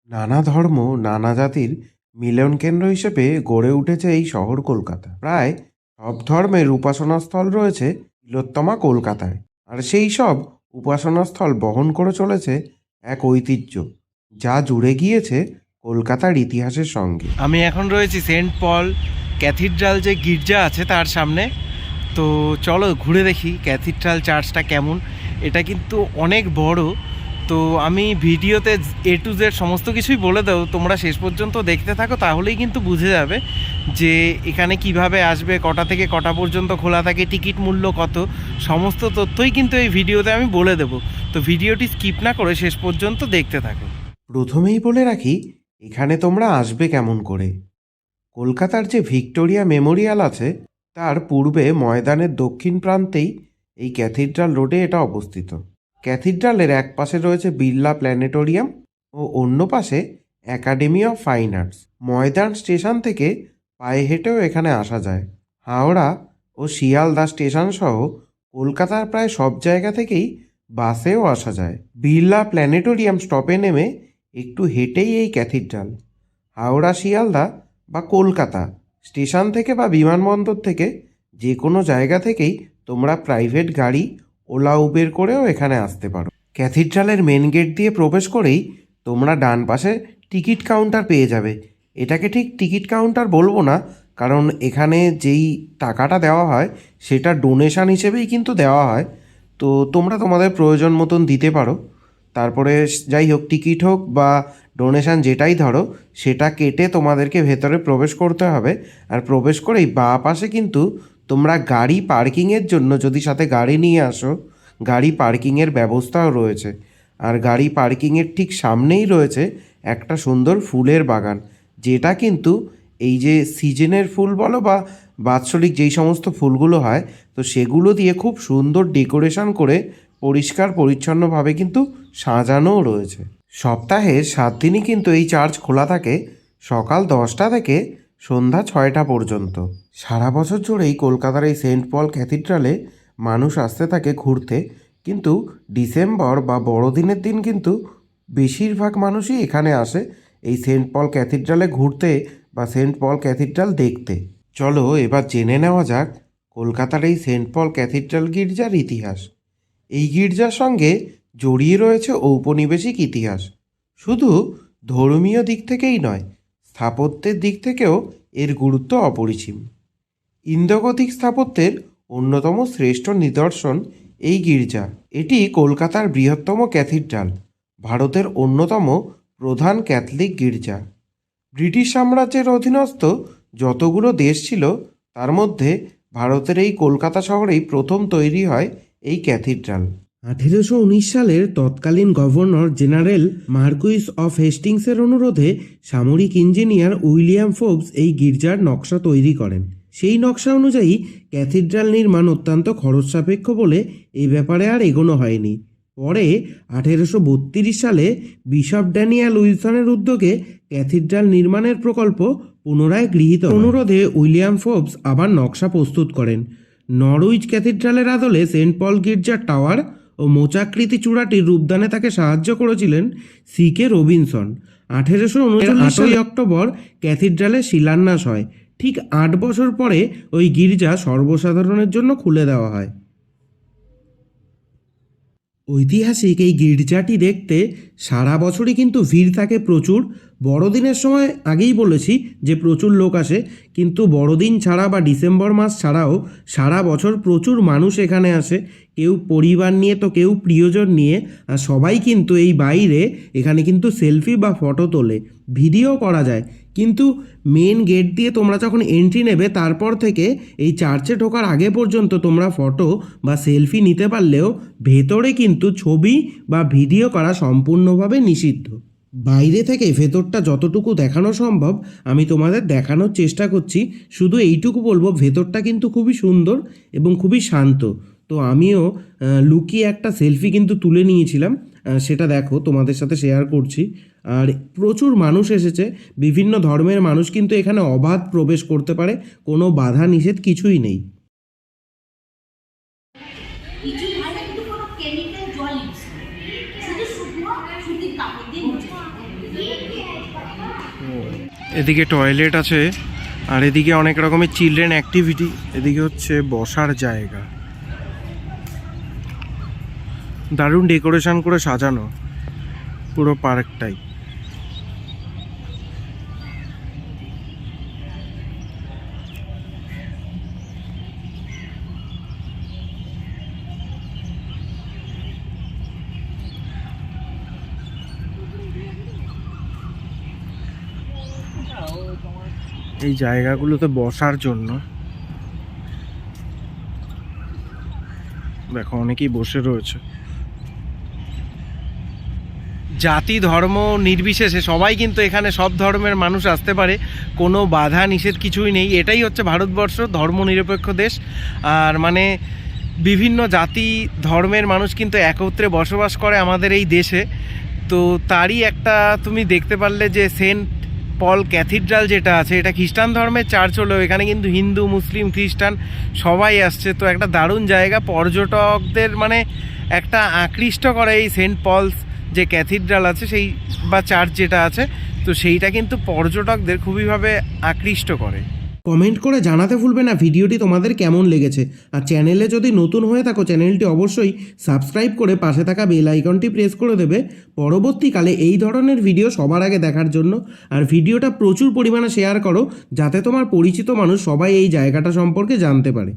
নানা ধর্ম, নানা জাতির মিলন কেন্দ্র হিসেবে গড়ে উঠেছে এই শহর কলকাতা। প্রায় সব ধর্মের উপাসনাস্থল রয়েছে তিলোত্তমা কলকাতায়। আর সেই সব উপাসনাস্থল বহন করে চলেছে এক ঐতিহ্য, যা জুড়ে গিয়েছে কলকাতার ইতিহাসের সঙ্গে। আমি এখন রয়েছি সেন্ট পল ক্যাথিড্রাল যে গির্জা আছে তার সামনে। তো চলো ঘুরে দেখি ক্যাথিড্রাল চার্চটা কেমন। এটা কিন্তু অনেক বড়। তো আমি ভিডিওতে A to Z সমস্ত কিছুই বলে দেবো, তোমরা শেষ পর্যন্ত দেখতে থাকো, তাহলেই কিন্তু বুঝে যাবে যে এখানে কিভাবে আসবে, কটা থেকে কটা পর্যন্ত খোলা থাকে, টিকিট মূল্য কত, সমস্ত তথ্যই কিন্তু এই ভিডিওতে আমি বলে দেবো। তো ভিডিওটি স্কিপ না করে শেষ পর্যন্ত দেখতে থাকো। প্রথমেই বলে রাখি, এখানে তোমরা আসবে কেমন করে। কলকাতার যে ভিক্টোরিয়া মেমোরিয়াল আছে তার পূর্বে ময়দানের দক্ষিণ প্রান্তেই এই ক্যাথিড্রাল রোডে এটা অবস্থিত। ক্যাথিড্রালের এক পাশে রয়েছে বিড়লা প্ল্যানেটোরিয়াম ও অন্য পাশে academy of fine arts. Maidan station থেকে পায়ে হেঁটেও এখানে আসা যায়। হাওড়া ও শিয়ালদা স্টেশন সহ কলকাতার প্রায় সব জায়গা থেকেই বাসেও আসা যায়। বিড়লা প্ল্যানেটোরিয়াম স্টপে নেমে একটু হেঁটেই এই ক্যাথিড্রাল। হাওড়া, শিয়ালদা বা কলকাতা স্টেশন থেকে বা বিমানবন্দর থেকে যে কোনো জায়গা থেকেই তোমরা প্রাইভেট গাড়ি, ওলা, উবের করেও এখানে আসতে পারো। ক্যাথিড্রালের মেন গেট দিয়ে প্রবেশ করেই তোমরা ডান পাশে টিকিট কাউন্টার পেয়ে যাবে। এটাকে ঠিক টিকিট কাউন্টার বলবো না, কারণ এখানে যেই টাকাটা দেওয়া হয় সেটা ডোনেশন হিসেবেই কিন্তু দেওয়া হয়। তো তোমরা তোমাদের প্রয়োজন মতন দিতে পারো। তারপরে যাই হোক, টিকিট হোক বা ডোনেশন যেটাই ধরো, সেটা কেটে তোমাদেরকে ভেতরে প্রবেশ করতে হবে। আর প্রবেশ করেই বাঁ পাশে কিন্তু তোমরা গাড়ি পার্কিংয়ের জন্য, যদি সাথে গাড়ি নিয়ে আসো, গাড়ি পার্কিংয়ের ব্যবস্থাও রয়েছে। আর গাড়ি পার্কিংয়ের ঠিক সামনেই রয়েছে একটা সুন্দর ফুলের বাগান, যেটা কিন্তু এই যে সিজনের ফুল বলো বা বাৎসরিক যেই সমস্ত ফুলগুলো হয়, তো সেগুলো দিয়ে খুব সুন্দর ডেকোরেশন করে পরিষ্কার পরিচ্ছন্নভাবে কিন্তু সাজানোও রয়েছে। সপ্তাহে 7 দিনই কিন্তু এই চার্চ খোলা থাকে, সকাল 10টা থেকে সন্ধ্যা 6টা পর্যন্ত। সারা বছর জুড়েই কলকাতার এই সেন্ট পল ক্যাথিড্রালে মানুষ আসতে থাকে ঘুরতে, কিন্তু ডিসেম্বর বা বড়দিনের দিন কিন্তু বেশিরভাগ মানুষই এখানে আসে এই সেন্ট পল ক্যাথিড্রালে ঘুরতে বা সেন্ট পল ক্যাথিড্রাল দেখতে। চলো এবার জেনে নেওয়া যাক কলকাতার এই সেন্ট পল ক্যাথিড্রাল গির্জার ইতিহাস। এই গির্জার সঙ্গে জড়িয়ে রয়েছে ঔপনিবেশিক ইতিহাস। শুধু ধর্মীয় দিক থেকেই নয়, স্থাপত্যের দিক থেকেও এর গুরুত্ব অপরিসীম। ইন্দোগথিক স্থাপত্যের অন্যতম শ্রেষ্ঠ নিদর্শন এই গির্জা। এটি কলকাতার বৃহত্তম ক্যাথিড্রাল, ভারতের অন্যতম প্রধান ক্যাথলিক গির্জা। ব্রিটিশ সাম্রাজ্যের অধীনস্থ যতগুলো দেশ ছিল তার মধ্যে ভারতের এই কলকাতা শহরেই প্রথম তৈরি হয় এই ক্যাথিড্রাল। 1819 সালের তৎকালীন গভর্নর জেনারেল মার্কুইস অফ হেস্টিংসের অনুরোধে সামরিক ইঞ্জিনিয়ার উইলিয়াম ফোর্বস এই গির্জার নকশা তৈরি করেন। সেই নকশা অনুযায়ী ক্যাথিড্রাল নির্মাণ অত্যন্ত খরচ সাপেক্ষ বলে এই ব্যাপারে আর এগোনো হয়নি। পরে 1832 সালে বিশপ ড্যানিয়েল উইলসনের উদ্যোগে ক্যাথিড্রাল নির্মাণের প্রকল্প পুনরায় গৃহীত অনুরোধে উইলিয়াম ফোর্বস আবার নকশা প্রস্তুত করেন। নরউইচ ক্যাথিড্রালের আদলে সেন্ট পল গির্জার টাওয়ার ও মোচাকৃতি চূড়াটির রূপদানে তাকে সাহায্য করেছিলেন C.K. রবিনসন। 1839 অক্টোবর ক্যাথিড্রালের শিলান্যাস হয়। ঠিক 8 বছর পরে ওই গির্জা সর্বসাধারণের জন্য খুলে দেওয়া হয়। ঐতিহাসিক এই গির্জাটি দেখতে সারা বছরই কিন্তু ভিড় থাকে প্রচুর। বড়দিনের সময় আগেই বলেছি যে প্রচুর লোক আসে, কিন্তু বড়দিন ছাড়া বা ডিসেম্বর মাস ছাড়াও সারা বছর প্রচুর মানুষ এখানে আসে। কেউ পরিবার নিয়ে তো কেউ প্রিয়জন নিয়ে, আর সবাই কিন্তু এই বাইরে এখানে কিন্তু সেলফি বা ফটো তোলে, ভিডিও করা যায়। কিন্তু মেন গেট দিয়ে তোমরা যখন এন্ট্রি নেবে তারপর থেকে এই চার্চে ঢোকার আগে পর্যন্ত তোমরা ফটো বা সেলফি নিতে পারলেও ভেতরে কিন্তু ছবি বা ভিডিও করা সম্পূর্ণভাবে নিষিদ্ধ। বাইরে থেকে ভেতরটা যতটুকু দেখানো সম্ভব আমি তোমাদের দেখানোর চেষ্টা করছি। শুধু এইটুকু বলবো, ভেতরটা কিন্তু খুবই সুন্দর এবং খুবই শান্ত। তো আমিও লুকিয়ে একটা সেলফি কিন্তু তুলে নিয়েছিলাম, সেটা দেখো তোমাদের সাথে শেয়ার করছি। আর প্রচুর মানুষ এসেছে, বিভিন্ন ধর্মের মানুষ কিন্তু এখানে অবাধ প্রবেশ করতে পারে, কোনো বাধা নিষেধ কিছুই নেই। কেমিক্যাল জল ইউজ শুধু শুকনো সুতির কাপড় দিয়ে মুছে এদিকে টয়লেট আছে, আর এদিকে অনেক রকমের চিলড্রেন অ্যাক্টিভিটি। এদিকে হচ্ছে বসার জায়গা, দারুণ ডেকোরেশন করে সাজানো পুরো পার্কটাই। এই জায়গাগুলোতে বসার জন্য দেখো অনেকেই বসে রয়েছে। জাতি ধর্ম নির্বিশেষে সবাই কিন্তু এখানে সব ধর্মের মানুষ আসতে পারে, কোনো বাধা নিষেধ কিছুই নেই। এটাই হচ্ছে ভারতবর্ষ, ধর্মনিরপেক্ষ দেশ। আর মানে বিভিন্ন জাতি ধর্মের মানুষ কিন্তু একত্রে বসবাস করে আমাদের এই দেশে। তো তারই একটা তুমি দেখতে পারলে যে সেন্ট পল ক্যাথিড্রাল যেটা আছে, এটা খ্রিস্টান ধর্মের চার্চ হলেও এখানে কিন্তু হিন্দু মুসলিম খ্রিস্টান সবাই আসছে। তো একটা দারুণ জায়গা, পর্যটকদের মানে একটা আকৃষ্ট করে এই সেন্ট পলস যে ক্যাথিড্রাল আছে সেই বা চার্চ যেটা আছে, তো সেইটা কিন্তু পর্যটকদের খুবইভাবে আকৃষ্ট করে। কমেন্ট করে জানাতে ভুলবে না ভিডিওটি তোমাদের কেমন লেগেছে। আর চ্যানেলে যদি নতুন হয়ে থাকো চ্যানেলটি অবশ্যই সাবস্ক্রাইব করে পাশে থাকা বেল আইকনটি প্রেস করে দেবে পরবর্তীকালে এই ধরনের ভিডিও সবার আগে দেখার জন্য। আর ভিডিওটা প্রচুর পরিমাণে শেয়ার করো যাতে তোমার পরিচিত মানুষ সবাই এই জায়গাটা সম্পর্কে জানতে পারে।